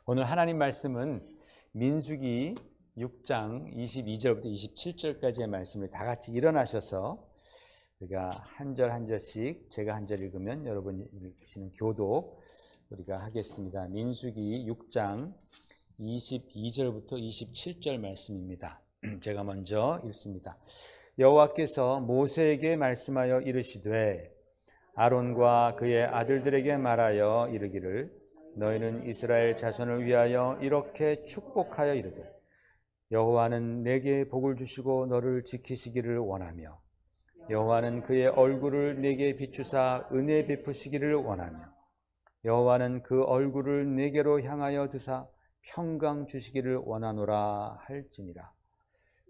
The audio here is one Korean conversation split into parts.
오늘 하나님 말씀은 민수기 6장 22절부터 27절까지의 말씀을 다 같이 일어나셔서 우리가 한 절 한 절씩 제가 한 절 읽으면 여러분이 읽으시는 교독 우리가 하겠습니다. 민수기 6장 22절부터 27절 말씀입니다. 제가 먼저 읽습니다. 여호와께서 모세에게 말씀하여 이르시되 아론과 그의 아들들에게 말하여 이르기를 너희는 이스라엘 자손을 위하여 이렇게 축복하여 이르되 여호와는 내게 복을 주시고 너를 지키시기를 원하며 여호와는 그의 얼굴을 내게 비추사 은혜 베푸시기를 원하며 여호와는 그 얼굴을 내게로 향하여 드사 평강 주시기를 원하노라 할지니라.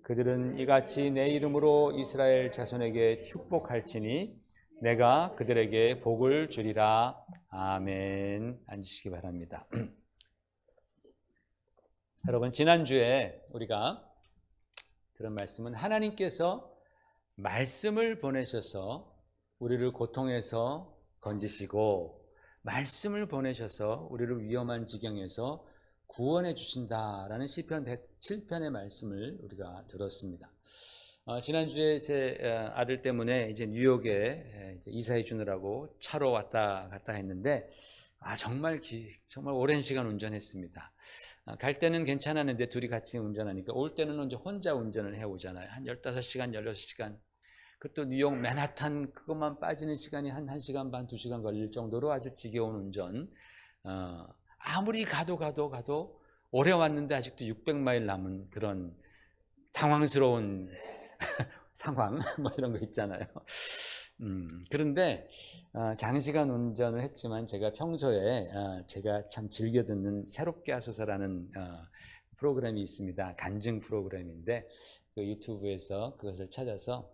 그들은 이같이 내 이름으로 이스라엘 자손에게 축복할지니 내가 그들에게 복을 주리라. 아멘. 앉으시기 바랍니다. 여러분, 지난주에 우리가 들은 말씀은 하나님께서 말씀을 보내셔서 우리를 고통에서 건지시고 말씀을 보내셔서 우리를 위험한 지경에서 구원해 주신다라는 시편 107편의 말씀을 우리가 들었습니다. 지난주에 제 아들 때문에 이제 뉴욕에 이사해 주느라고 차로 왔다 갔다 했는데 정말 오랜 시간 운전했습니다. 갈 때는 괜찮았는데 둘이 같이 운전하니까 올 때는 이제 혼자 운전을 해오잖아요. 한 15시간, 16시간. 그것도 뉴욕 맨하탄 그것만 빠지는 시간이 한 1시간 반, 2시간 걸릴 정도로 아주 지겨운 운전. 아무리 가도 오래 왔는데 아직도 600마일 남은 그런 당황스러운 상황 뭐 이런 거 있잖아요. 그런데 장시간 운전을 했지만 제가 평소에 제가 참 즐겨 듣는 새롭게 하소서라는 프로그램이 있습니다. 간증 프로그램인데 그 유튜브에서 그것을 찾아서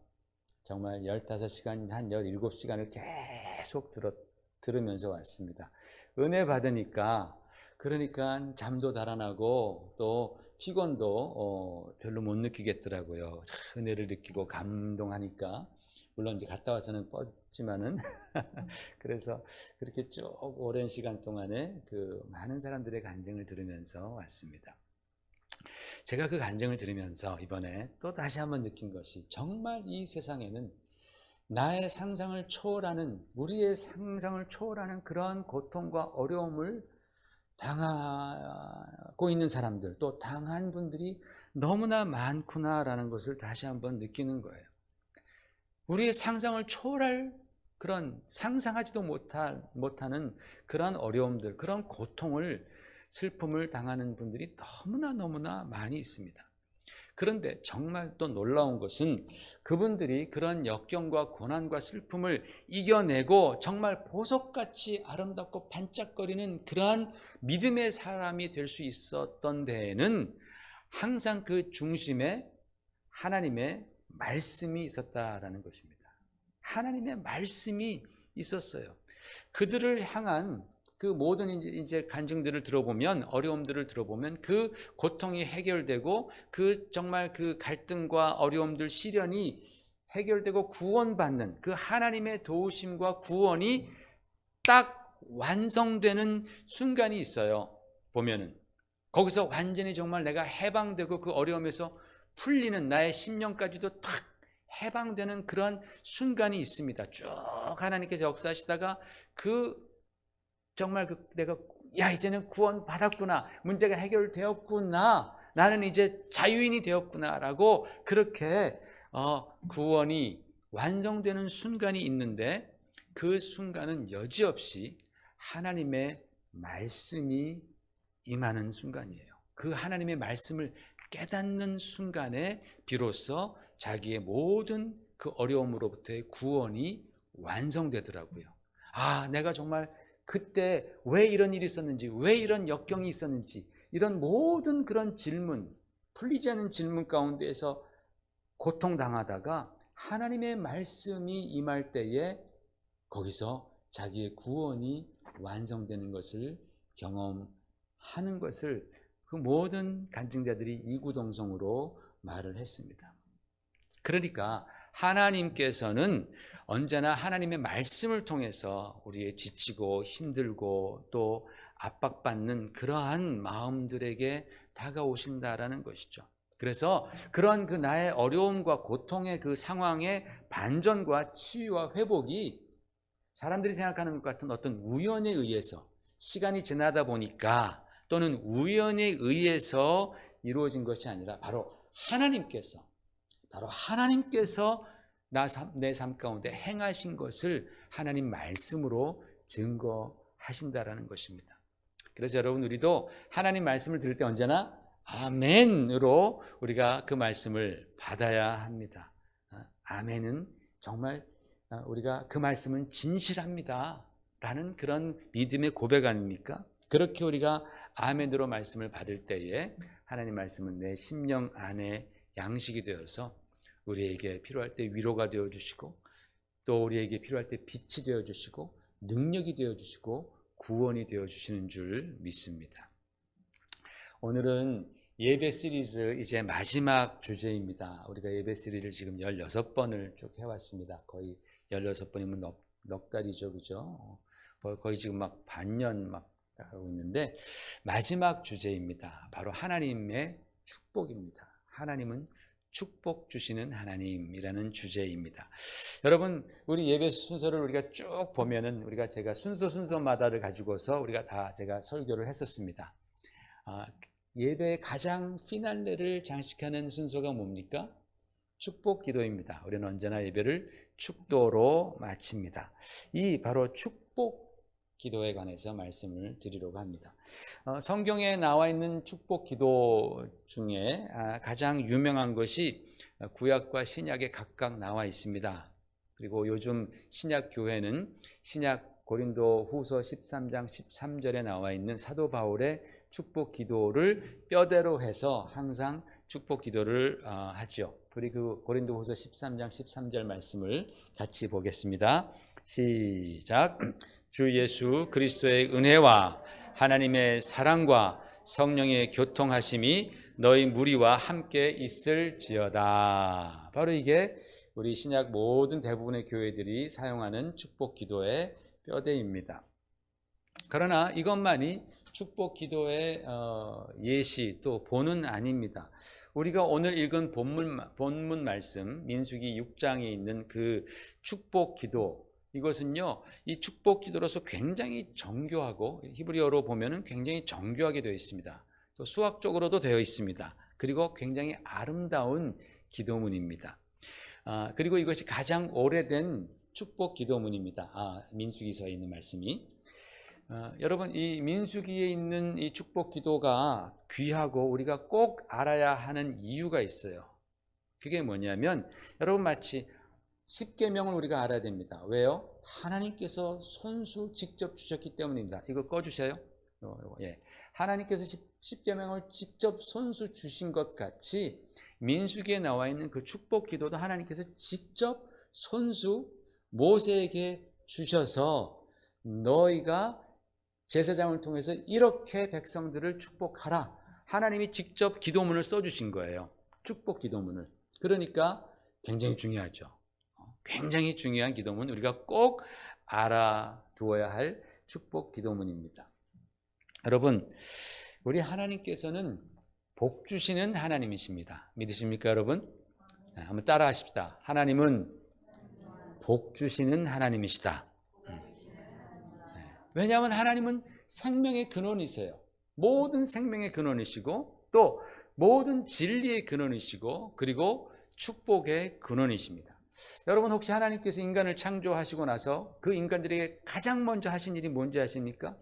정말 15시간, 한 17시간을 계속 들으면서 왔습니다. 은혜 받으니까 그러니까 잠도 달아나고 또 피곤도 별로 못 느끼겠더라고요. 은혜를 느끼고 감동하니까. 물론 이제 갔다 와서는 뻗지만은 그래서 그렇게 쭉 오랜 시간 동안에 그 많은 사람들의 간증을 들으면서 왔습니다. 제가 그 간증을 들으면서 이번에 또 다시 한번 느낀 것이 정말 이 세상에는 나의 상상을 초월하는, 우리의 상상을 초월하는 그런 고통과 어려움을 당하고 있는 사람들, 또 당한 분들이 너무나 많구나라는 것을 다시 한번 느끼는 거예요. 우리의 상상을 초월할 그런 상상하지도 못하는 그런 어려움들, 그런 고통을, 슬픔을 당하는 분들이 너무나 많이 있습니다. 그런데 정말 또 놀라운 것은 그분들이 그런 역경과 고난과 슬픔을 이겨내고 정말 보석같이 아름답고 반짝거리는 그러한 믿음의 사람이 될 수 있었던 데에는 항상 그 중심에 하나님의 말씀이 있었다라는 것입니다. 하나님의 말씀이 있었어요. 그들을 향한 그 모든 이제 간증들을 들어보면, 어려움들을 들어보면 그 고통이 해결되고 그 정말 그 갈등과 어려움들, 시련이 해결되고 구원받는 그 하나님의 도우심과 구원이 딱 완성되는 순간이 있어요. 보면은 거기서 완전히 정말 내가 해방되고 그 어려움에서 풀리는, 나의 심령까지도 탁 해방되는 그런 순간이 있습니다. 쭉 하나님께서 역사하시다가 정말 내가 이제는 구원 받았구나, 문제가 해결되었구나, 나는 이제 자유인이 되었구나라고 그렇게 구원이 완성되는 순간이 있는데 그 순간은 여지없이 하나님의 말씀이 임하는 순간이에요. 그 하나님의 말씀을 깨닫는 순간에 비로소 자기의 모든 그 어려움으로부터의 구원이 완성되더라고요. 내가 정말 그때 왜 이런 일이 있었는지, 왜 이런 역경이 있었는지, 이런 모든 그런 질문, 풀리지 않은 질문 가운데에서 고통당하다가 하나님의 말씀이 임할 때에 거기서 자기의 구원이 완성되는 것을 경험하는 것을 그 모든 간증자들이 이구동성으로 말을 했습니다. 그러니까 하나님께서는 언제나 하나님의 말씀을 통해서 우리의 지치고 힘들고 또 압박받는 그러한 마음들에게 다가오신다라는 것이죠. 그래서 그런 그 나의 어려움과 고통의 그 상황의 반전과 치유와 회복이 사람들이 생각하는 것 같은 어떤 우연에 의해서 시간이 지나다 보니까 또는 우연에 의해서 이루어진 것이 아니라 바로 하나님께서 내 삶 가운데 행하신 것을 하나님 말씀으로 증거하신다라는 것입니다. 그래서 여러분, 우리도 하나님 말씀을 들을 때 언제나 아멘으로 우리가 그 말씀을 받아야 합니다. 아멘은 정말 우리가 그 말씀은 진실합니다 라는 그런 믿음의 고백 아닙니까? 그렇게 우리가 아멘으로 말씀을 받을 때에 하나님 말씀은 내 심령 안에 양식이 되어서 우리에게 필요할 때 위로가 되어주시고 또 우리에게 필요할 때 빛이 되어주시고 능력이 되어주시고 구원이 되어주시는 줄 믿습니다. 오늘은 예배 시리즈 이제 마지막 주제입니다. 우리가 예배 시리즈를 지금 16번을 쭉 해왔습니다. 거의 16번이면 넉 달이죠, 그죠? 거의 지금 막 반년 막 하고 있는데 마지막 주제입니다. 바로 하나님의 축복입니다. 하나님은 축복 주시는 하나님이라는 주제입니다. 여러분, 우리 예배 순서를 우리가 쭉 보면은 제가 순서마다를 가지고서 제가 설교를 했었습니다. 예배의 가장 피날레를 장식하는 순서가 뭡니까? 축복 기도입니다. 우리는 언제나 예배를 축도로 마칩니다. 이 바로 축복 기도에 관해서 말씀을 드리려고 합니다. 성경에 나와 있는 축복 기도 중에 가장 유명한 것이 구약과 신약에 각각 나와 있습니다. 그리고 요즘 신약 교회는 신약 고린도 후서 13장 13절에 나와 있는 사도 바울의 축복 기도를 뼈대로 해서 항상 축복 기도를 하죠. 우리 그 고린도 후서 13장 13절 말씀을 같이 보겠습니다. 시작. 주 예수 그리스도의 은혜와 하나님의 사랑과 성령의 교통하심이 너희 무리와 함께 있을지어다. 바로 이게 우리 신약 모든 대부분의 교회들이 사용하는 축복 기도의 뼈대입니다. 그러나 이것만이 축복 기도의 예시 또 본은 아닙니다. 우리가 오늘 읽은 본문 말씀 민수기 6장에 있는 그 축복 기도, 이것은요, 이 축복 기도로서 굉장히 정교하고 히브리어로 보면은 굉장히 정교하게 되어 있습니다. 또 수학적으로도 되어 있습니다. 그리고 굉장히 아름다운 기도문입니다. 그리고 이것이 가장 오래된 축복 기도문입니다. 민수기서에 있는 말씀이. 여러분, 이 민수기에 있는 이 축복 기도가 귀하고 우리가 꼭 알아야 하는 이유가 있어요. 그게 뭐냐면, 여러분 마치 10계명을 우리가 알아야 됩니다. 왜요? 하나님께서 손수 직접 주셨기 때문입니다. 이거 꺼주세요. 예. 하나님께서 10계명을 직접 손수 주신 것 같이 민수기에 나와 있는 그 축복 기도도 하나님께서 직접 손수 모세에게 주셔서 너희가 제사장을 통해서 이렇게 백성들을 축복하라. 하나님이 직접 기도문을 써주신 거예요. 축복 기도문을. 그러니까 굉장히 중요하죠. 굉장히 중요한 기도문, 우리가 꼭 알아두어야 할 축복 기도문입니다. 여러분, 우리 하나님께서는 복 주시는 하나님이십니다. 믿으십니까, 여러분? 한번 따라 하십시다. 하나님은 복 주시는 하나님이시다. 왜냐하면 하나님은 생명의 근원이세요. 모든 생명의 근원이시고 또 모든 진리의 근원이시고 그리고 축복의 근원이십니다. 여러분, 혹시 하나님께서 인간을 창조하시고 나서 그 인간들에게 가장 먼저 하신 일이 뭔지 아십니까?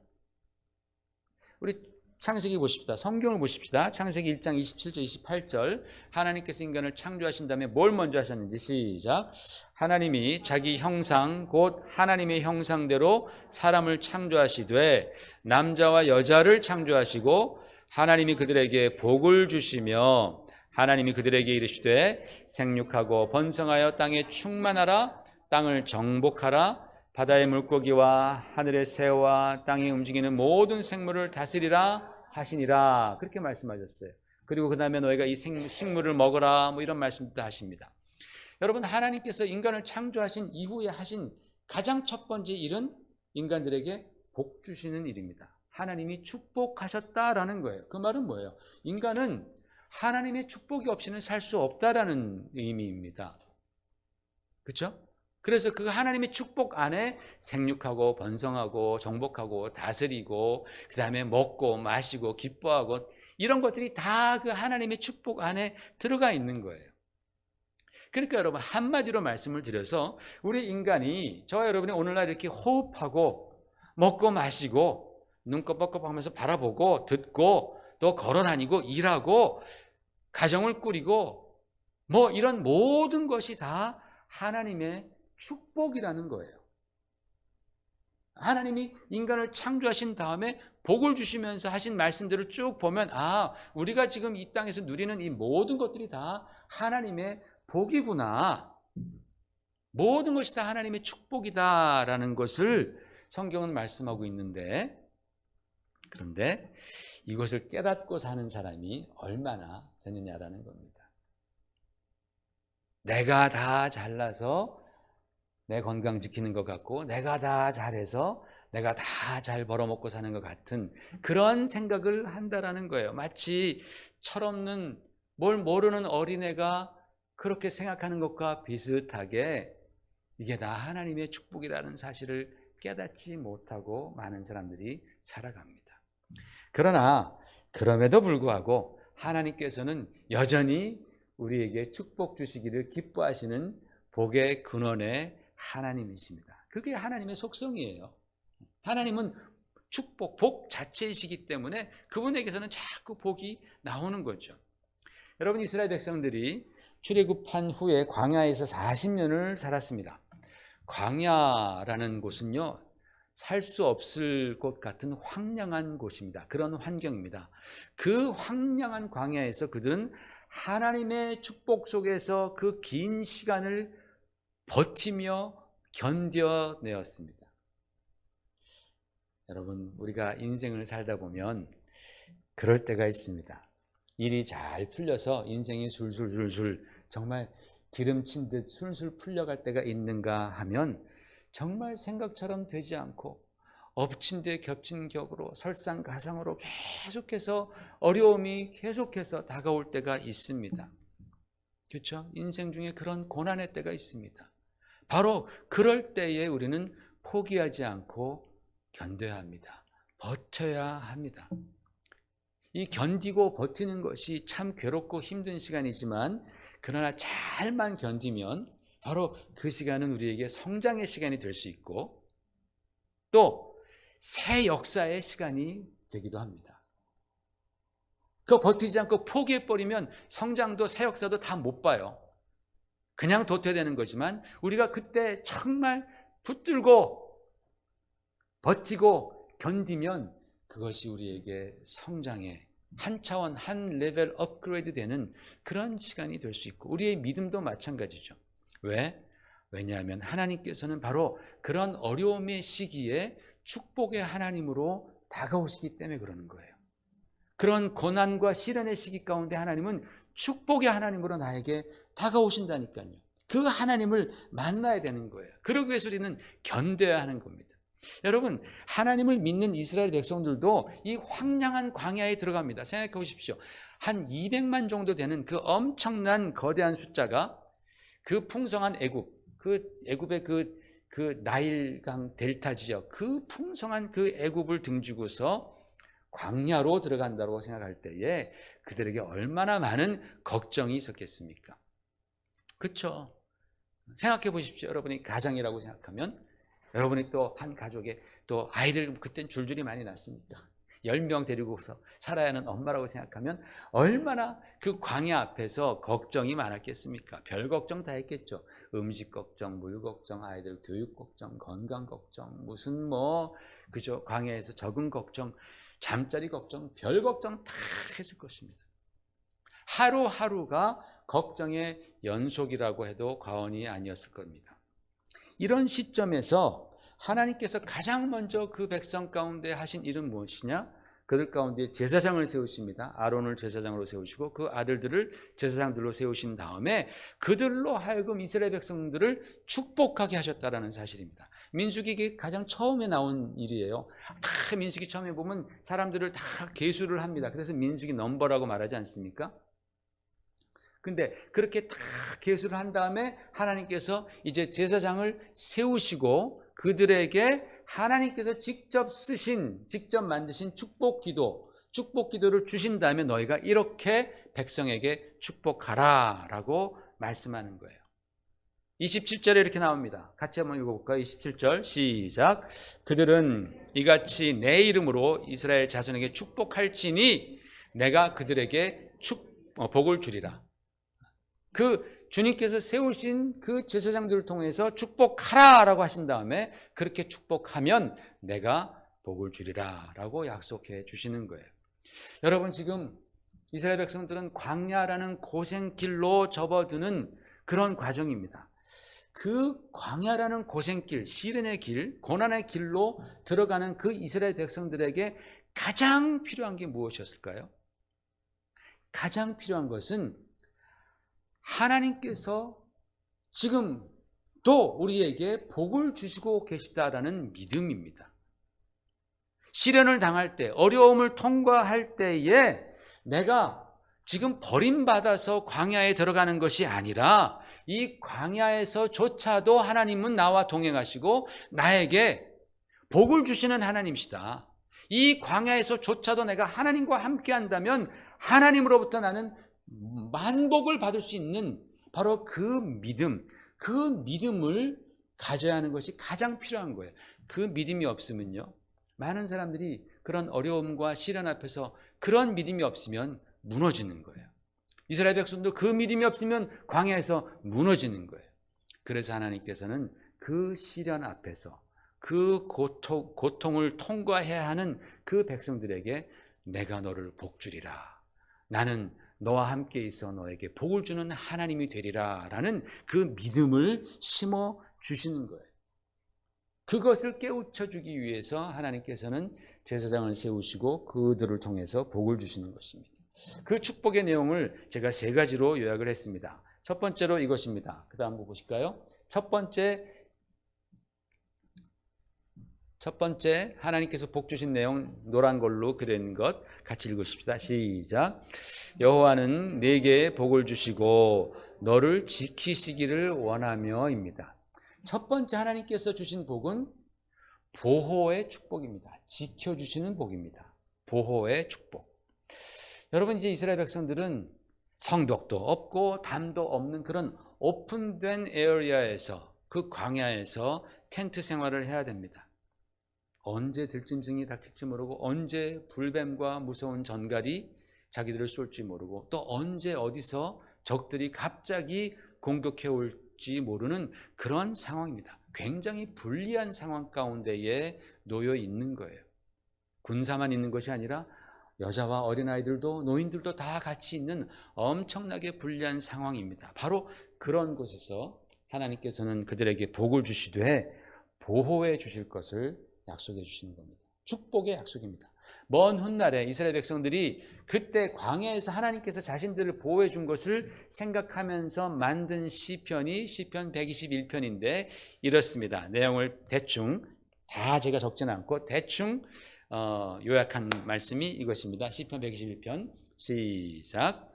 우리 창세기 보십시다. 성경을 보십시다. 창세기 1장 27절 28절 하나님께서 인간을 창조하신 다음에 뭘 먼저 하셨는지 시작. 하나님이 자기 형상 곧 하나님의 형상대로 사람을 창조하시되 남자와 여자를 창조하시고 하나님이 그들에게 복을 주시며 하나님이 그들에게 이르시되 생육하고 번성하여 땅에 충만하라 땅을 정복하라 바다의 물고기와 하늘의 새와 땅에 움직이는 모든 생물을 다스리라 하시니라. 그렇게 말씀하셨어요. 그리고 그 다음에 너희가 이 식물을 먹어라 뭐 이런 말씀도 하십니다. 여러분, 하나님께서 인간을 창조하신 이후에 하신 가장 첫 번째 일은 인간들에게 복 주시는 일입니다. 하나님이 축복하셨다라는 거예요. 그 말은 뭐예요? 인간은 하나님의 축복이 없이는 살 수 없다라는 의미입니다. 그렇죠? 그래서 그 하나님의 축복 안에 생육하고 번성하고 정복하고 다스리고 그 다음에 먹고 마시고 기뻐하고 이런 것들이 다 그 하나님의 축복 안에 들어가 있는 거예요. 그러니까 여러분 한마디로 말씀을 드려서 우리 인간이 저와 여러분이 오늘날 이렇게 호흡하고 먹고 마시고 눈 껌뻑껌뻑 하면서 바라보고 듣고 또 걸어다니고 일하고 가정을 꾸리고 뭐 이런 모든 것이 다 하나님의 축복이라는 거예요. 하나님이 인간을 창조하신 다음에 복을 주시면서 하신 말씀들을 쭉 보면 우리가 지금 이 땅에서 누리는 이 모든 것들이 다 하나님의 복이구나. 모든 것이 다 하나님의 축복이다라는 것을 성경은 말씀하고 있는데, 그런데 이것을 깨닫고 사는 사람이 얼마나 되느냐라는 겁니다. 내가 다 잘나서 내 건강 지키는 것 같고 내가 다 잘해서 내가 다 잘 벌어먹고 사는 것 같은 그런 생각을 한다라는 거예요. 마치 철없는 뭘 모르는 어린애가 그렇게 생각하는 것과 비슷하게 이게 다 하나님의 축복이라는 사실을 깨닫지 못하고 많은 사람들이 살아갑니다. 그러나 그럼에도 불구하고 하나님께서는 여전히 우리에게 축복 주시기를 기뻐하시는 복의 근원의 하나님이십니다. 그게 하나님의 속성이에요. 하나님은 축복, 복 자체이시기 때문에 그분에게서는 자꾸 복이 나오는 거죠. 여러분 이스라엘 백성들이 출애굽한 후에 광야에서 40년을 살았습니다. 광야라는 곳은요, 살 수 없을 곳 같은 황량한 곳입니다. 그런 환경입니다. 그 황량한 광야에서 그들은 하나님의 축복 속에서 그 긴 시간을 버티며 견뎌내었습니다. 여러분, 우리가 인생을 살다 보면 그럴 때가 있습니다. 일이 잘 풀려서 인생이 술술술술 정말 기름친 듯 술술 풀려갈 때가 있는가 하면 정말 생각처럼 되지 않고 엎친 데 겹친 격으로 설상가상으로 계속해서 어려움이 계속해서 다가올 때가 있습니다. 그렇죠? 인생 중에 그런 고난의 때가 있습니다. 바로 그럴 때에 우리는 포기하지 않고 견뎌야 합니다. 버텨야 합니다. 이 견디고 버티는 것이 참 괴롭고 힘든 시간이지만 그러나 잘만 견디면 바로 그 시간은 우리에게 성장의 시간이 될 수 있고 또 새 역사의 시간이 되기도 합니다. 그거 버티지 않고 포기해버리면 성장도 새 역사도 다 못 봐요. 그냥 도태되는 거지만 우리가 그때 정말 붙들고 버티고 견디면 그것이 우리에게 성장의 한 차원, 한 레벨 업그레이드 되는 그런 시간이 될 수 있고 우리의 믿음도 마찬가지죠. 왜? 왜냐하면 하나님께서는 바로 그런 어려움의 시기에 축복의 하나님으로 다가오시기 때문에 그러는 거예요. 그런 고난과 시련의 시기 가운데 하나님은 축복의 하나님으로 나에게 다가오신다니까요. 그 하나님을 만나야 되는 거예요. 그러기 위해서 우리는 견뎌야 하는 겁니다. 여러분, 하나님을 믿는 이스라엘 백성들도 이 황량한 광야에 들어갑니다. 생각해 보십시오. 한 200만 정도 되는 그 엄청난 거대한 숫자가 그 풍성한 애굽의 그 나일강 델타 지역, 그 풍성한 그 애굽을 등지고서 광야로 들어간다고 생각할 때에 그들에게 얼마나 많은 걱정이 있었겠습니까? 그렇죠? 생각해 보십시오. 여러분이 가장이라고 생각하면 여러분이 또 한 가족에 또 아이들 그땐 줄줄이 많이 낳습니까? 10명 데리고서 살아야 하는 엄마라고 생각하면 얼마나 그 광야 앞에서 걱정이 많았겠습니까? 별 걱정 다 했겠죠. 음식 걱정, 물 걱정, 아이들 교육 걱정, 건강 걱정, 무슨 그죠? 광야에서 적응 걱정, 잠자리 걱정, 별 걱정 다 했을 것입니다. 하루하루가 걱정의 연속이라고 해도 과언이 아니었을 겁니다. 이런 시점에서 하나님께서 가장 먼저 그 백성 가운데 하신 일은 무엇이냐? 그들 가운데 제사장을 세우십니다. 아론을 제사장으로 세우시고 그 아들들을 제사장들로 세우신 다음에 그들로 하여금 이스라엘 백성들을 축복하게 하셨다라는 사실입니다. 민수기 가장 처음에 나온 일이에요. 다 민수기 처음에 보면 사람들을 다 계수를 합니다. 그래서 민수기 넘버라고 말하지 않습니까? 근데 그렇게 다 계수를 한 다음에 하나님께서 이제 제사장을 세우시고 그들에게 하나님께서 직접 만드신 축복 기도를 주신 다음에 너희가 이렇게 백성에게 축복하라 라고 말씀하는 거예요. 27절에 이렇게 나옵니다. 같이 한번 읽어볼까요? 27절 시작. 그들은 이같이 내 이름으로 이스라엘 자손에게 축복할지니 내가 그들에게 복을 주리라. 그 주님께서 세우신 그 제사장들을 통해서 축복하라 라고 하신 다음에 그렇게 축복하면 내가 복을 주리라 라고 약속해 주시는 거예요. 여러분, 지금 이스라엘 백성들은 광야라는 고생길로 접어드는 그런 과정입니다. 그 광야라는 고생길, 시련의 길, 고난의 길로 들어가는 그 이스라엘 백성들에게 가장 필요한 게 무엇이었을까요? 가장 필요한 것은 하나님께서 지금 또 우리에게 복을 주시고 계시다라는 믿음입니다. 시련을 당할 때, 어려움을 통과할 때에 내가 지금 버림받아서 광야에 들어가는 것이 아니라 이 광야에서조차도 하나님은 나와 동행하시고 나에게 복을 주시는 하나님이시다. 이 광야에서조차도 내가 하나님과 함께 한다면 하나님으로부터 나는 만복을 받을 수 있는 바로 그 믿음을 가져야 하는 것이 가장 필요한 거예요. 그 믿음이 없으면요, 많은 사람들이 그런 어려움과 시련 앞에서 그런 믿음이 없으면 무너지는 거예요. 이스라엘 백성도 그 믿음이 없으면 광야에서 무너지는 거예요. 그래서 하나님께서는 그 시련 앞에서 그 고통을 통과해야 하는 그 백성들에게 내가 너를 복주리라, 나는 너와 함께 있어 너에게 복을 주는 하나님이 되리라 라는 그 믿음을 심어 주시는 거예요. 그것을 깨우쳐 주기 위해서 하나님께서는 제사장을 세우시고 그들을 통해서 복을 주시는 것입니다. 그 축복의 내용을 제가 3가지로 요약을 했습니다. 첫 번째로 이것입니다. 그 다음 한번 보실까요? 첫 번째 하나님께서 복 주신 내용, 노란 걸로 그린 것 같이 읽으십시다. 시작. 여호와는 네게 복을 주시고 너를 지키시기를 원하며입니다. 첫 번째 하나님께서 주신 복은 보호의 축복입니다. 지켜주시는 복입니다. 보호의 축복. 여러분, 이제 이스라엘 백성들은 성벽도 없고 담도 없는 그런 오픈된 에어리아에서, 그 광야에서 텐트 생활을 해야 됩니다. 언제 들짐승이 닥칠지 모르고, 언제 불뱀과 무서운 전갈이 자기들을 쏠지 모르고, 또 언제 어디서 적들이 갑자기 공격해 올지 모르는 그런 상황입니다. 굉장히 불리한 상황 가운데에 놓여 있는 거예요. 군사만 있는 것이 아니라 여자와 어린아이들도 노인들도 다 같이 있는 엄청나게 불리한 상황입니다. 바로 그런 곳에서 하나님께서는 그들에게 복을 주시되 보호해 주실 것을 약속해 주시는 겁니다. 축복의 약속입니다. 먼 훗날에 이스라엘 백성들이 그때 광야에서 하나님께서 자신들을 보호해 준 것을 생각하면서 만든 시편이 시편 121편인데 이렇습니다. 내용을 대충 다 제가 적지는 않고 대충 요약한 말씀이 이것입니다. 시편 121편 시작.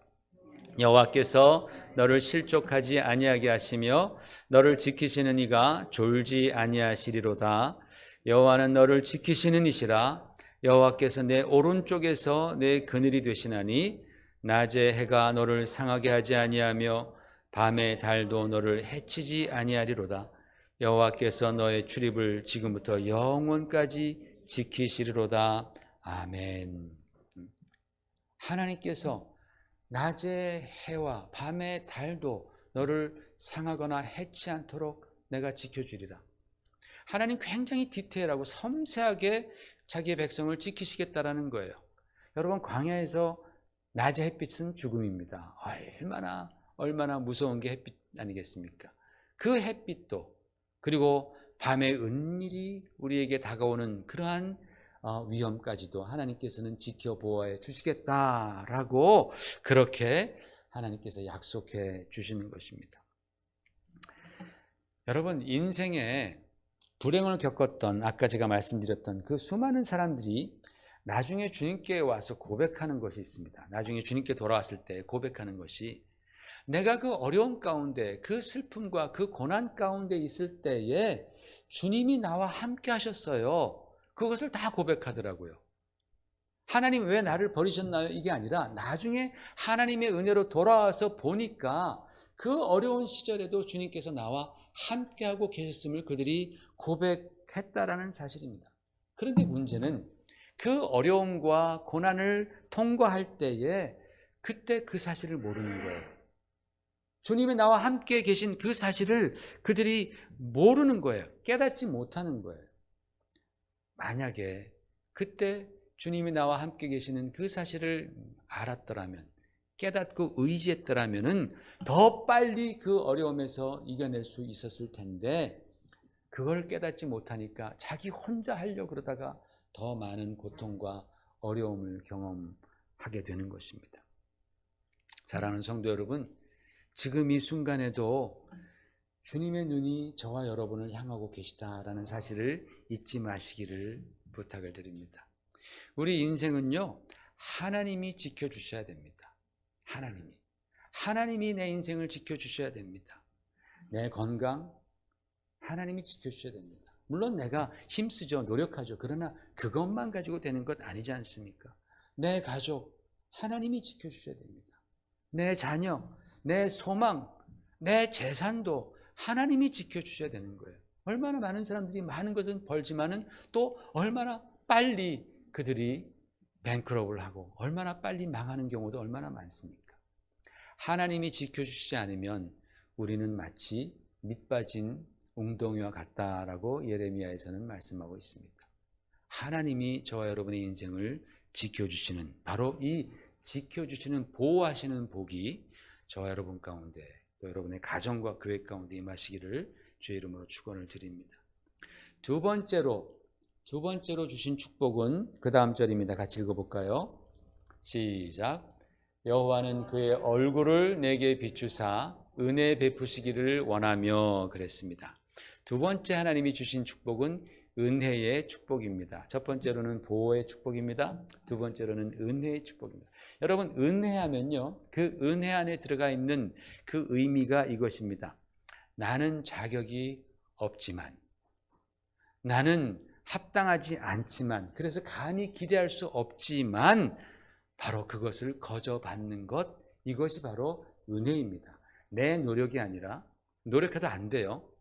여호와께서 너를 실족하지 아니하게 하시며 너를 지키시는 이가 졸지 아니하시리로다. 여호와는 너를 지키시는 이시라. 여호와께서 내 오른쪽에서 내 그늘이 되시나니 낮에 해가 너를 상하게 하지 아니하며 밤에 달도 너를 해치지 아니하리로다. 여호와께서 너의 출입을 지금부터 영원까지 지키시리로다. 아멘. 하나님께서 낮의 해와 밤의 달도 너를 상하거나 해치 않도록 내가 지켜주리라. 하나님 굉장히 디테일하고 섬세하게 자기의 백성을 지키시겠다라는 거예요. 여러분, 광야에서 낮의 햇빛은 죽음입니다. 얼마나 무서운 게 햇빛 아니겠습니까? 그 햇빛도, 그리고 밤에 은밀히 우리에게 다가오는 그러한 위험까지도 하나님께서는 지켜보호해 주시겠다라고 그렇게 하나님께서 약속해 주시는 것입니다. 여러분, 인생에 불행을 겪었던, 아까 제가 말씀드렸던 그 수많은 사람들이 나중에 주님께 와서 고백하는 것이 있습니다. 나중에 주님께 돌아왔을 때 고백하는 것이, 내가 그 어려움 가운데, 그 슬픔과 그 고난 가운데 있을 때에 주님이 나와 함께 하셨어요. 그것을 다 고백하더라고요. 하나님 왜 나를 버리셨나요? 이게 아니라 나중에 하나님의 은혜로 돌아와서 보니까 그 어려운 시절에도 주님께서 나와 함께하고 계셨음을 그들이 고백했다라는 사실입니다. 그런데 문제는 그 어려움과 고난을 통과할 때에 그때 그 사실을 모르는 거예요. 주님이 나와 함께 계신 그 사실을 그들이 모르는 거예요. 깨닫지 못하는 거예요. 만약에 그때 주님이 나와 함께 계시는 그 사실을 알았더라면, 깨닫고 의지했더라면 더 빨리 그 어려움에서 이겨낼 수 있었을 텐데, 그걸 깨닫지 못하니까 자기 혼자 하려고 그러다가 더 많은 고통과 어려움을 경험하게 되는 것입니다. 사랑하는 성도 여러분, 지금 이 순간에도 주님의 눈이 저와 여러분을 향하고 계시다라는 사실을 잊지 마시기를 부탁을 드립니다. 우리 인생은요, 하나님이 지켜주셔야 됩니다. 하나님이 내 인생을 지켜주셔야 됩니다. 내 건강, 하나님이 지켜주셔야 됩니다. 물론 내가 힘쓰죠, 노력하죠. 그러나 그것만 가지고 되는 것 아니지 않습니까? 내 가족, 하나님이 지켜주셔야 됩니다. 내 자녀, 내 소망, 내 재산도 하나님이 지켜주셔야 되는 거예요. 얼마나 많은 사람들이 많은 것은 벌지만은 또 얼마나 빨리 그들이 뱅크럽을 하고 얼마나 빨리 망하는 경우도 얼마나 많습니까? 하나님이 지켜주시지 않으면 우리는 마치 밑빠진 웅덩이와 같다라고 예레미야에서는 말씀하고 있습니다. 하나님이 저와 여러분의 인생을 지켜주시는, 바로 이 지켜주시는, 보호하시는 복이 저와 여러분 가운데, 또 여러분의 가정과 교회 가운데 임하시기를 주의 이름으로 축원을 드립니다. 두 번째로 주신 축복은 그 다음 절입니다. 같이 읽어볼까요? 시작. 여호와는 그의 얼굴을 내게 비추사 은혜 베푸시기를 원하며, 그랬습니다. 두 번째 하나님이 주신 축복은 은혜의 축복입니다. 첫 번째로는 보호의 축복입니다. 두 번째로는 은혜의 축복입니다. 여러분, 은혜하면요, 그 은혜 안에 들어가 있는 그 의미가 이것입니다. 나는 자격이 없지만, 나는 합당하지 않지만, 그래서 감히 기대할 수 없지만 바로 그것을 거저받는 것, 이것이 바로 은혜입니다. 내 노력이 아니라, 노력해도 안 돼요.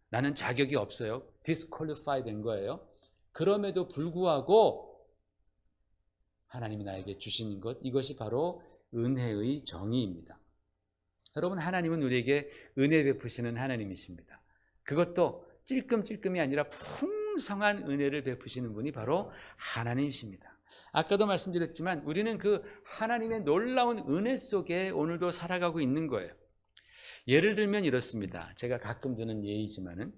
나는 자격이 없어요. disqualify 된 거예요. 그럼에도 불구하고 하나님이 나에게 주시는 것, 이것이 바로 은혜의 정의입니다. 여러분, 하나님은 우리에게 은혜 베푸시는 하나님이십니다. 그것도 찔끔찔끔이 아니라 풍성한 은혜를 베푸시는 분이 바로 하나님이십니다. 아까도 말씀드렸지만 우리는 그 하나님의 놀라운 은혜 속에 오늘도 살아가고 있는 거예요. 예를 들면 이렇습니다. 제가 가끔 드는 예이지만은,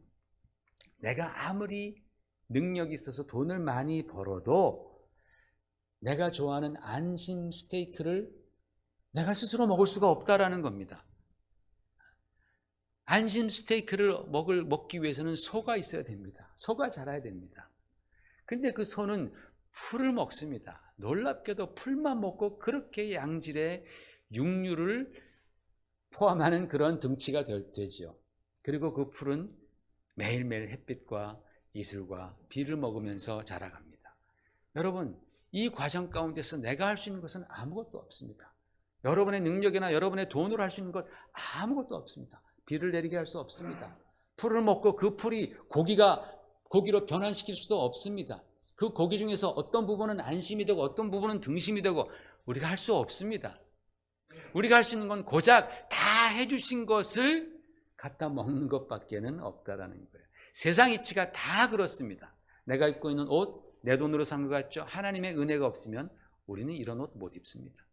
내가 아무리 능력이 있어서 돈을 많이 벌어도 내가 좋아하는 안심 스테이크를 내가 스스로 먹을 수가 없다라는 겁니다. 안심 스테이크를 먹기 위해서는 소가 있어야 됩니다. 소가 자라야 됩니다. 근데 그 소는 풀을 먹습니다. 놀랍게도 풀만 먹고 그렇게 양질의 육류를 포함하는 그런 등치가 되죠. 그리고 그 풀은 매일매일 햇빛과 이슬과 비를 먹으면서 자라갑니다. 여러분, 이 과정 가운데서 내가 할 수 있는 것은 아무것도 없습니다. 여러분의 능력이나 여러분의 돈으로 할 수 있는 것 아무것도 없습니다. 비를 내리게 할 수 없습니다. 풀을 먹고 그 풀이 고기로 변환시킬 수도 없습니다. 그 고기 중에서 어떤 부분은 안심이 되고 어떤 부분은 등심이 되고 우리가 할 수 없습니다. 우리가 할 수 있는 건 고작 다 해주신 것을 갖다 먹는 것밖에는 없다라는 거예요. 세상 이치가 다 그렇습니다. 내가 입고 있는 옷, 내 돈으로 산 것 같죠? 하나님의 은혜가 없으면 우리는 이런 옷 못 입습니다.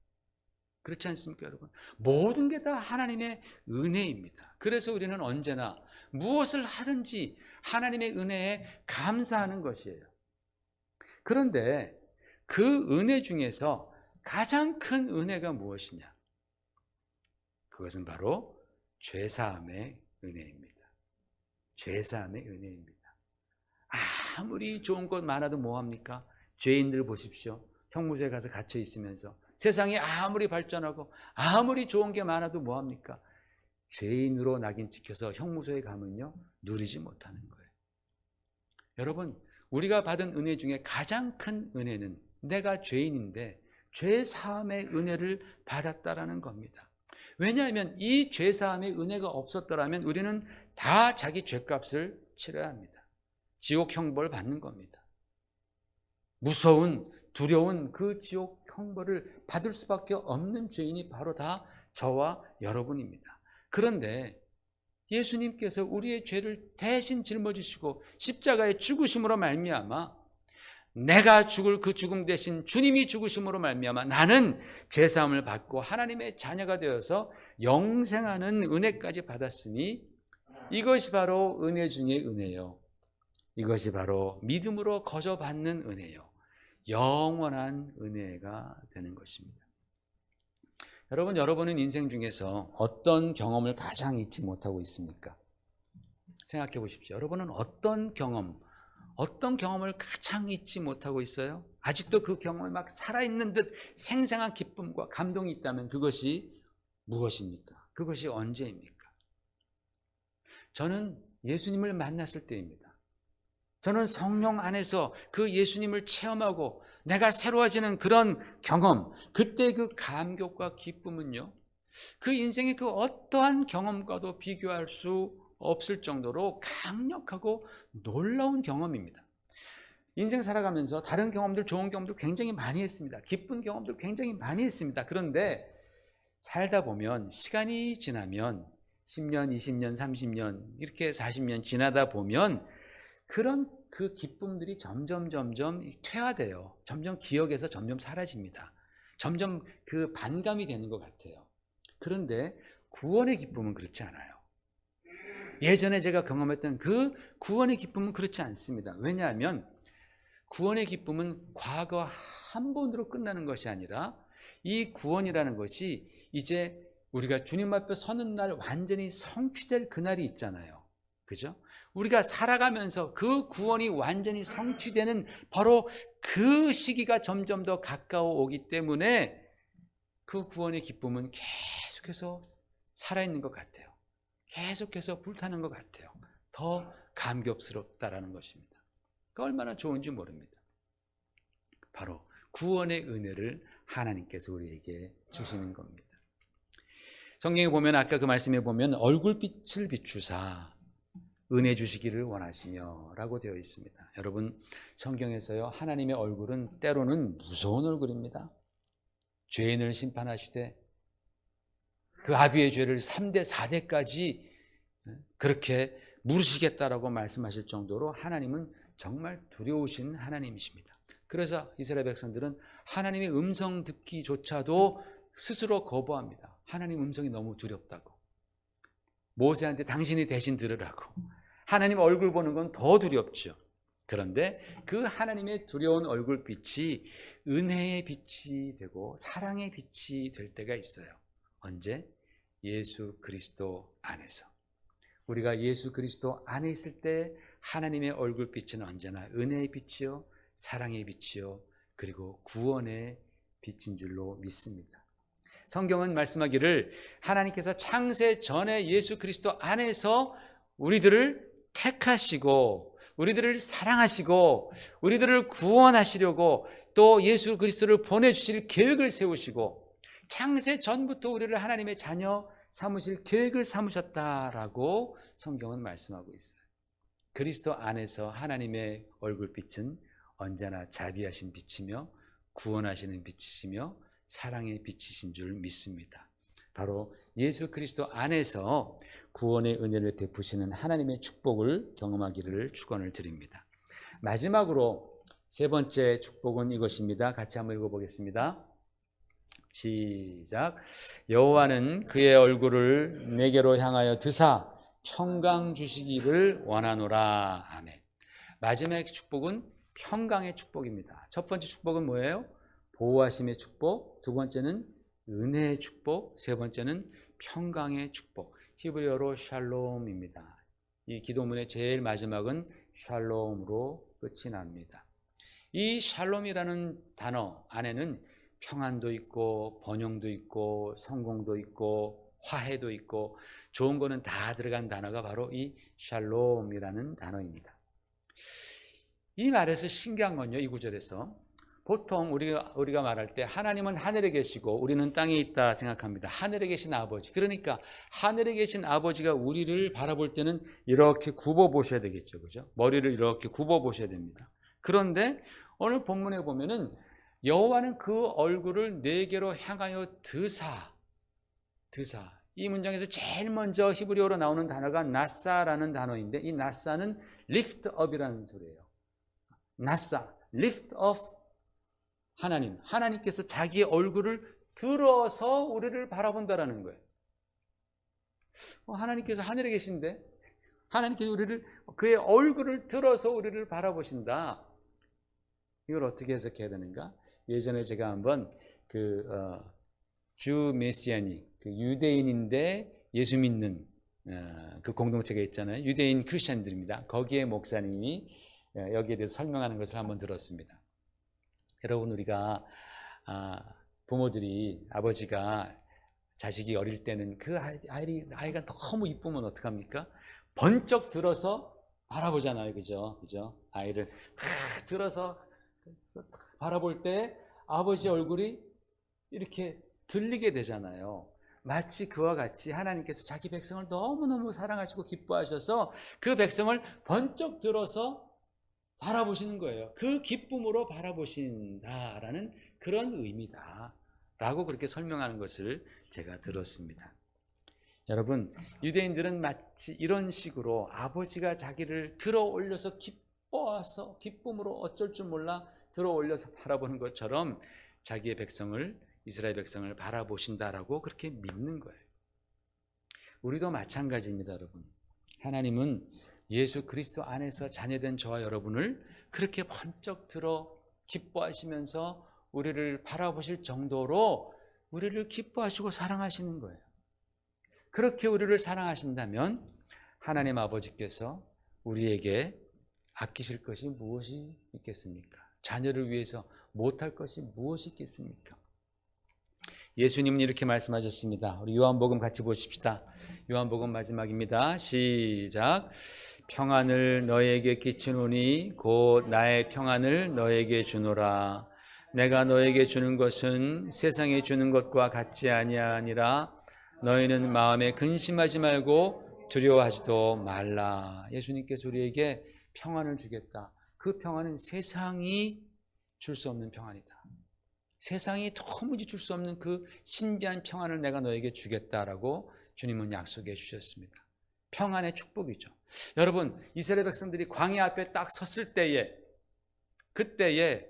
그렇지 않습니까, 여러분? 모든 게 다 하나님의 은혜입니다. 그래서 우리는 언제나 무엇을 하든지 하나님의 은혜에 감사하는 것이에요. 그런데 그 은혜 중에서 가장 큰 은혜가 무엇이냐? 그것은 바로 죄사함의 은혜입니다. 죄사함의 은혜입니다. 아무리 좋은 것 많아도 뭐합니까? 죄인들 보십시오. 형무소에 가서 갇혀 있으면서 세상이 아무리 발전하고 아무리 좋은 게 많아도 뭐합니까? 죄인으로 낙인 찍혀서 형무소에 가면요 누리지 못하는 거예요. 여러분, 우리가 받은 은혜 중에 가장 큰 은혜는 내가 죄인인데 죄사함의 은혜를 받았다라는 겁니다. 왜냐하면 이 죄사함의 은혜가 없었더라면 우리는 다 자기 죄값을 치러야 합니다. 지옥 형벌 받는 겁니다. 무서운 두려운 그 지옥 형벌을 받을 수밖에 없는 죄인이 바로 다 저와 여러분입니다. 그런데 예수님께서 우리의 죄를 대신 짊어지시고 십자가의 죽으심으로 말미암아 내가 죽을 그 죽음 대신 주님이 죽으심으로 말미암아 나는 죄사함을 받고 하나님의 자녀가 되어서 영생하는 은혜까지 받았으니 이것이 바로 은혜 중의 은혜요. 이것이 바로 믿음으로 거저 받는 은혜요. 영원한 은혜가 되는 것입니다. 여러분은 인생 중에서 어떤 경험을 가장 잊지 못하고 있습니까? 생각해 보십시오. 여러분은 어떤 경험을 가장 잊지 못하고 있어요? 아직도 그 경험이 막 살아있는 듯 생생한 기쁨과 감동이 있다면 그것이 무엇입니까? 그것이 언제입니까? 저는 예수님을 만났을 때입니다. 저는 성령 안에서 그 예수님을 체험하고 내가 새로워지는 그런 경험, 그때 그 감격과 기쁨은요, 그 인생의 그 어떠한 경험과도 비교할 수 없을 정도로 강력하고 놀라운 경험입니다. 인생 살아가면서 다른 경험들, 좋은 경험도 굉장히 많이 했습니다. 기쁜 경험도 굉장히 많이 했습니다. 그런데 살다 보면 시간이 지나면 10년, 20년, 30년 이렇게 40년 지나다 보면 그런 그 기쁨들이 점점 퇴화돼요. 점점 기억에서 점점 사라집니다. 점점 그 반감이 되는 것 같아요. 그런데 구원의 기쁨은 그렇지 않아요. 예전에 제가 경험했던 그 구원의 기쁨은 그렇지 않습니다. 왜냐하면 구원의 기쁨은 과거 한 번으로 끝나는 것이 아니라 이 구원이라는 것이 이제 우리가 주님 앞에 서는 날 완전히 성취될 그날이 있잖아요. 그죠? 우리가 살아가면서 그 구원이 완전히 성취되는 바로 그 시기가 점점 더 가까워 오기 때문에 그 구원의 기쁨은 계속해서 살아있는 것 같아요. 계속해서 불타는 것 같아요. 더 감격스럽다라는 것입니다. 그 얼마나 좋은지 모릅니다. 바로 구원의 은혜를 하나님께서 우리에게 주시는 겁니다. 성경에 보면 아까 그 말씀에 보면 얼굴빛을 비추사 은혜 주시기를 원하시며 라고 되어 있습니다. 여러분, 성경에서요, 하나님의 얼굴은 때로는 무서운 얼굴입니다. 죄인을 심판하시되 그 아비의 죄를 3대 4대까지 그렇게 물으시겠다라고 말씀하실 정도로 하나님은 정말 두려우신 하나님이십니다. 그래서 이스라엘 백성들은 하나님의 음성 듣기조차도 스스로 거부합니다. 하나님 음성이 너무 두렵다고. 모세한테 당신이 대신 들으라고. 하나님 얼굴 보는 건 더 두렵죠. 그런데 그 하나님의 두려운 얼굴빛이 은혜의 빛이 되고 사랑의 빛이 될 때가 있어요. 언제? 예수 그리스도 안에서. 우리가 예수 그리스도 안에 있을 때 하나님의 얼굴빛은 언제나 은혜의 빛이요, 사랑의 빛이요, 그리고 구원의 빛인 줄로 믿습니다. 성경은 말씀하기를 하나님께서 창세 전에 예수 그리스도 안에서 우리들을 택하시고 우리들을 사랑하시고 우리들을 구원하시려고 또 예수 그리스도를 보내주실 계획을 세우시고 창세 전부터 우리를 하나님의 자녀 삼으실 계획을 삼으셨다라고 성경은 말씀하고 있어요. 그리스도 안에서 하나님의 얼굴빛은 언제나 자비하신 빛이며 구원하시는 빛이시며 사랑의 빛이신 줄 믿습니다. 바로 예수 그리스도 안에서 구원의 은혜를 베푸시는 하나님의 축복을 경험하기를 축원을 드립니다. 마지막으로 세 번째 축복은 이것입니다. 같이 한번 읽어보겠습니다. 시작. 여호와는 그의 얼굴을 내게로 향하여 드사 평강 주시기를 원하노라. 아멘. 마지막 축복은 평강의 축복입니다. 첫 번째 축복은 뭐예요? 보호하심의 축복. 두 번째는 은혜의 축복. 세 번째는 평강의 축복. 히브리어로 샬롬입니다. 이 기도문의 제일 마지막은 샬롬으로 끝이 납니다. 이 샬롬이라는 단어 안에는 평안도 있고 번영도 있고 성공도 있고 화해도 있고 좋은 거는 다 들어간 단어가 바로 이 샬롬이라는 단어입니다. 이 말에서 신기한 건요, 이 구절에서 보통 우리가 말할 때 하나님은 하늘에 계시고 우리는 땅에 있다 생각합니다. 하늘에 계신 아버지. 그러니까 하늘에 계신 아버지가 우리를 바라볼 때는 이렇게 굽어 보셔야 되겠죠, 그죠? 머리를 이렇게 굽어 보셔야 됩니다. 그런데 오늘 본문에 보면은 여호와는 그 얼굴을 네게로 향하여 드사. 이 문장에서 제일 먼저 히브리어로 나오는 단어가 나사라는 단어인데, 이 나사는 lift up이라는 소리예요. 나사, lift up. 하나님께서 자기의 얼굴을 들어서 우리를 바라본다라는 거예요. 하나님께서 하늘에 계신데 하나님께서 그의 얼굴을 들어서 우리를 바라보신다. 이걸 어떻게 해석해야 되는가? 예전에 제가 한번 주 메시아닉, 유대인인데 예수 믿는 그 공동체가 있잖아요. 유대인 크리스천들입니다. 거기에 목사님이 여기에 대해서 설명하는 것을 한번 들었습니다. 여러분, 우리가 부모들이, 아버지가 자식이 어릴 때는 그 아이가 너무 이쁘면 어떡합니까? 번쩍 들어서 바라보잖아요. 그죠? 아이를 막 들어서 바라볼 때 아버지 얼굴이 이렇게 들리게 되잖아요. 마치 그와 같이 하나님께서 자기 백성을 너무너무 사랑하시고 기뻐하셔서 그 백성을 번쩍 들어서 바라보시는 거예요. 그 기쁨으로 바라보신다라는 그런 의미다 라고 그렇게 설명하는 것을 제가 들었습니다. 여러분, 유대인들은 마치 이런 식으로 아버지가 자기를 들어 올려서 기뻐해서 기쁨으로 어쩔 줄 몰라 들어 올려서 바라보는 것처럼 자기의 백성을, 이스라엘 백성을 바라보신다라고 그렇게 믿는 거예요. 우리도 마찬가지입니다, 여러분. 하나님은 예수 그리스도 안에서 자녀된 저와 여러분을 그렇게 번쩍 들어 기뻐하시면서 우리를 바라보실 정도로 우리를 기뻐하시고 사랑하시는 거예요. 그렇게 우리를 사랑하신다면 하나님 아버지께서 우리에게 아끼실 것이 무엇이 있겠습니까? 자녀를 위해서 못할 것이 무엇이 있겠습니까? 예수님은 이렇게 말씀하셨습니다. 우리 요한복음 같이 보십시다. 요한복음 마지막입니다. 시작. 평안을 너에게 끼치노니 곧 나의 평안을 너에게 주노라. 내가 너에게 주는 것은 세상에 주는 것과 같지 아니하니라. 너희는 마음에 근심하지 말고 두려워하지도 말라. 예수님께서 우리에게 평안을 주겠다. 그 평안은 세상이 줄 수 없는 평안이다. 세상이 도무지 줄 수 없는 그 신비한 평안을 내가 너에게 주겠다라고 주님은 약속해 주셨습니다. 평안의 축복이죠. 여러분, 이스라엘 백성들이 광야 앞에 딱 섰을 때에, 그때에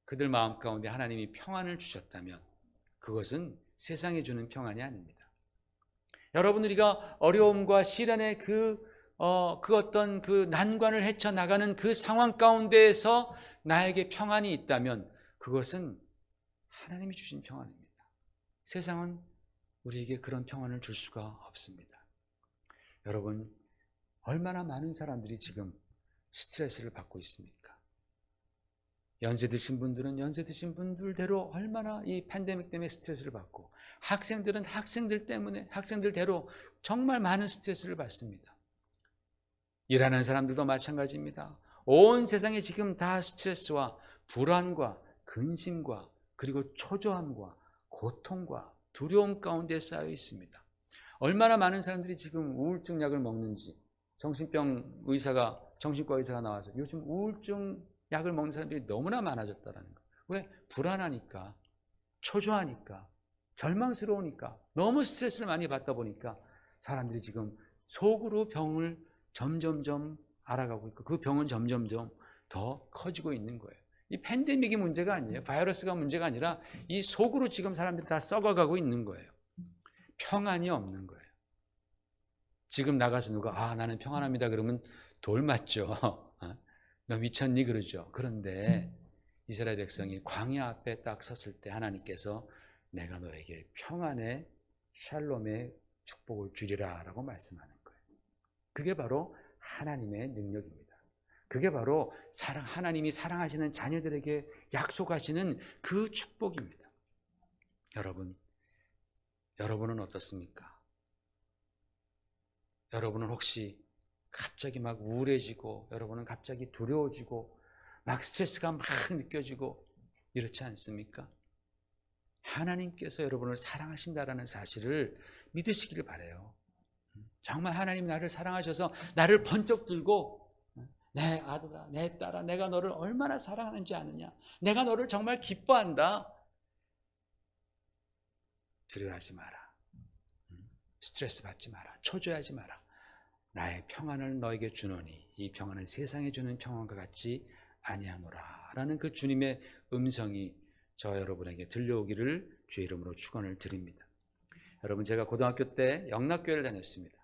그들 마음 가운데 하나님이 평안을 주셨다면 그것은 세상이 주는 평안이 아닙니다. 여러분, 우리가 어려움과 시련의 그 어떤 그 난관을 헤쳐나가는 그 상황 가운데에서 나에게 평안이 있다면 그것은 하나님이 주신 평안입니다. 세상은 우리에게 그런 평안을 줄 수가 없습니다. 여러분, 얼마나 많은 사람들이 지금 스트레스를 받고 있습니까? 연세 드신 분들은 연세 드신 분들대로 얼마나 이 팬데믹 때문에 스트레스를 받고, 학생들은 학생들대로 정말 많은 스트레스를 받습니다. 일하는 사람들도 마찬가지입니다. 온 세상에 지금 다 스트레스와 불안과 근심과 그리고 초조함과 고통과 두려움 가운데 쌓여 있습니다. 얼마나 많은 사람들이 지금 우울증 약을 먹는지, 정신과 의사가 나와서 요즘 우울증 약을 먹는 사람들이 너무나 많아졌다는 거. 왜? 불안하니까, 초조하니까, 절망스러우니까, 너무 스트레스를 많이 받다 보니까 사람들이 지금 속으로 병을 점점점 알아가고 있고, 그 병은 점점점 더 커지고 있는 거예요. 이 팬데믹이 문제가 아니에요. 바이러스가 문제가 아니라 이 속으로 지금 사람들이 다 썩어가고 있는 거예요. 평안이 없는 거예요. 지금 나가서 누가 나는 평안합니다 그러면 돌 맞죠. 너 미쳤니? 그러죠. 그런데 이스라엘 백성이 광야 앞에 딱 섰을 때 하나님께서 내가 너에게 평안의 샬롬의 축복을 주리라 라고 말씀하는 거예요. 그게 바로 하나님의 능력입니다. 그게 바로 하나님이 사랑하시는 자녀들에게 약속하시는 그 축복입니다. 여러분은 어떻습니까? 여러분은 혹시 갑자기 막 우울해지고, 여러분은 갑자기 두려워지고, 막 스트레스가 막 느껴지고 이렇지 않습니까? 하나님께서 여러분을 사랑하신다라는 사실을 믿으시기를 바라요. 정말 하나님 나를 사랑하셔서 나를 번쩍 들고 내 아들아, 내 딸아, 내가 너를 얼마나 사랑하는지 아느냐? 내가 너를 정말 기뻐한다. 두려워하지 마라. 스트레스 받지 마라. 초조해하지 마라. 나의 평안을 너에게 주노니 이 평안은 세상에 주는 평안과 같지 아니하노라 라는 그 주님의 음성이 저 여러분에게 들려오기를 주의 이름으로 축원을 드립니다. 여러분, 제가 고등학교 때 영락교회를 다녔습니다.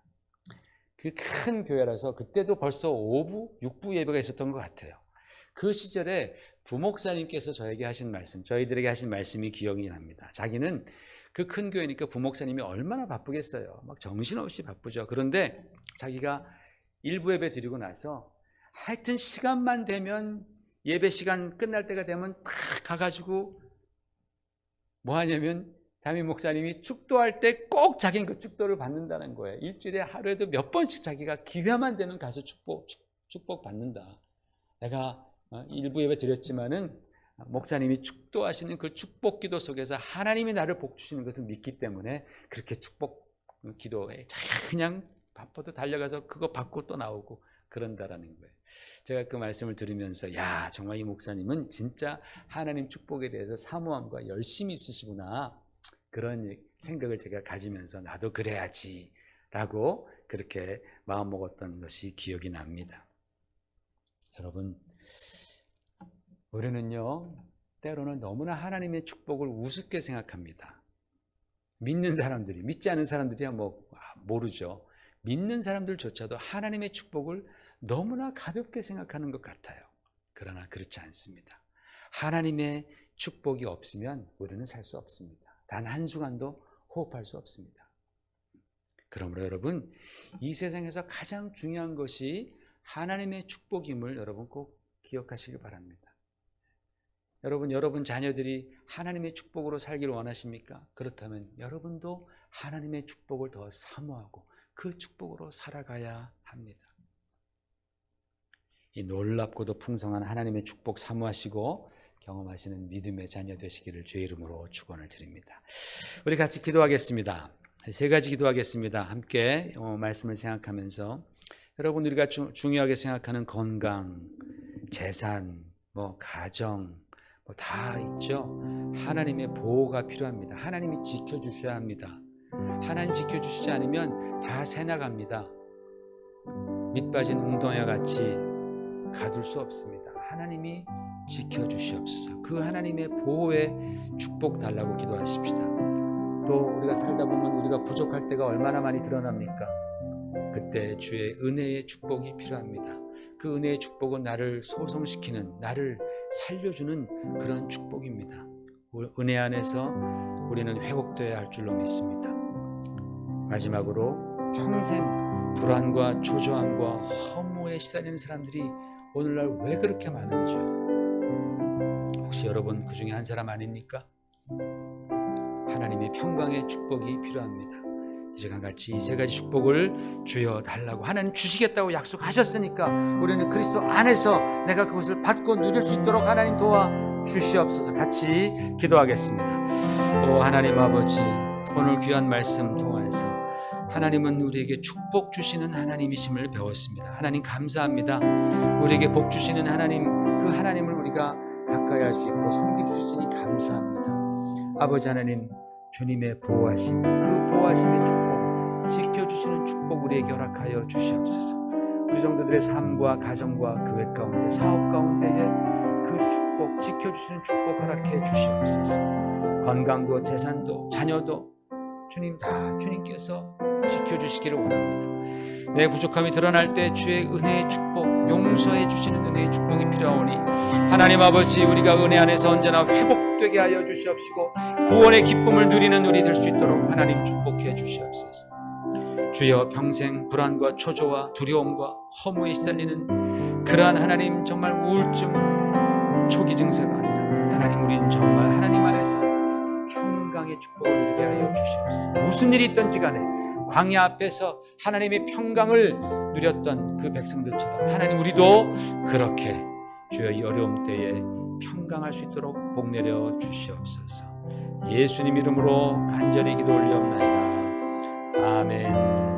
그 큰 교회라서 그때도 벌써 5부, 6부 예배가 있었던 것 같아요. 그 시절에 부목사님께서 저희들에게 하신 말씀이 기억이 납니다. 자기는 그 큰 교회니까 부목사님이 얼마나 바쁘겠어요. 막 정신없이 바쁘죠. 그런데 자기가 1부 예배 드리고 나서 하여튼 시간만 되면, 예배 시간 끝날 때가 되면 딱 가가지고 뭐 하냐면 담임 목사님이 축도할 때 꼭 자기는 그 축도를 받는다는 거예요. 일주일에 하루에도 몇 번씩 자기가 기회만 되면 가서 축복 받는다. 내가 1부 예배 드렸지만은 목사님이 축도하시는 그 축복 기도 속에서 하나님이 나를 복 주시는 것을 믿기 때문에 그렇게 축복 기도에 그냥 바빠도 달려가서 그거 받고 또 나오고 그런다라는 거예요. 제가 그 말씀을 들으면서 야, 정말 이 목사님은 진짜 하나님 축복에 대해서 사모함과 열심히 있으시구나, 그런 생각을 제가 가지면서 나도 그래야지 라고 그렇게 마음먹었던 것이 기억이 납니다. 여러분, 우리는요 때로는 너무나 하나님의 축복을 우습게 생각합니다. 믿는 사람들이, 믿지 않은 사람들이야 뭐 모르죠. 믿는 사람들조차도 하나님의 축복을 너무나 가볍게 생각하는 것 같아요. 그러나 그렇지 않습니다. 하나님의 축복이 없으면 우리는 살 수 없습니다. 단 한순간도 호흡할 수 없습니다. 그러므로 여러분, 이 세상에서 가장 중요한 것이 하나님의 축복임을 여러분 꼭 기억하시기 바랍니다. 여러분 자녀들이 하나님의 축복으로 살기를 원하십니까? 그렇다면 여러분도 하나님의 축복을 더 사모하고 그 축복으로 살아가야 합니다. 이 놀랍고도 풍성한 하나님의 축복 사모하시고 경험하시는 믿음의 자녀 되시기를 주의 이름으로 축원을 드립니다. 우리 같이 기도하겠습니다. 세 가지 기도하겠습니다. 함께 말씀을 생각하면서 여러분, 우리가 중요하게 생각하는 건강, 재산, 가정 다 있죠. 하나님의 보호가 필요합니다. 하나님이 지켜주셔야 합니다. 하나님 지켜주시지 않으면 다 새나갑니다. 밑 빠진 웅덩이와 같이 가둘 수 없습니다. 하나님이 지켜주시옵소서. 그 하나님의 보호에 축복 달라고 기도하십시다. 또 우리가 살다 보면 우리가 부족할 때가 얼마나 많이 드러납니까? 그때 주의 은혜의 축복이 필요합니다. 그 은혜의 축복은 나를 소성시키는, 나를 살려주는 그런 축복입니다. 은혜 안에서 우리는 회복되어야 할 줄로 믿습니다. 마지막으로 평생 불안과 초조함과 허무에 시달리는 사람들이 오늘날 왜 그렇게 많은지요? 혹시 여러분 그 중에 한 사람 아닙니까? 하나님의 평강의 축복이 필요합니다. 이 시간 같이 이 세 가지 축복을 주여 달라고, 하나님 주시겠다고 약속하셨으니까 우리는 그리스도 안에서 내가 그것을 받고 누릴 수 있도록 하나님 도와주시옵소서. 같이 기도하겠습니다. 오 하나님 아버지, 오늘 귀한 말씀 통해서 하나님은 우리에게 축복 주시는 하나님이심을 배웠습니다. 하나님 감사합니다. 우리에게 복 주시는 하나님, 그 하나님을 우리가 가까이 할 수 있고 섬길 수 있으니 감사합니다. 아버지 하나님, 주님의 보호하심, 그 보호하심의 축복, 지켜주시는 축복 우리에게 허락하여 주시옵소서. 우리 성도들의 삶과 가정과 교회 가운데, 사업 가운데에 그 축복, 지켜주시는 축복 허락해 주시옵소서. 건강도 재산도 자녀도 주님 다 주님께서 지켜주시기를 원합니다. 내 부족함이 드러날 때 주의 은혜의 축복, 용서해 주시는 은혜의 축복이 필요하오니 하나님 아버지, 우리가 은혜 안에서 언제나 회복되게 하여 주시옵시고 구원의 기쁨을 누리는 우리 될 수 있도록 하나님 축복해 주시옵소서. 주여, 평생 불안과 초조와 두려움과 허무에 시달리는 그러한 하나님 정말 우울증 초기 증세가 아니라 하나님, 우리는 정말 하나님 안에서 평강의 축복을 누리게 하여 주시옵소서. 무슨 일이 있든지 간에 광야 앞에서 하나님의 평강을 누렸던 그 백성들처럼 하나님, 우리도 그렇게 주여 이 어려움 때에 평강할 수 있도록 복 내려 주시옵소서. 예수님 이름으로 간절히 기도 올려옵나이다. 아멘.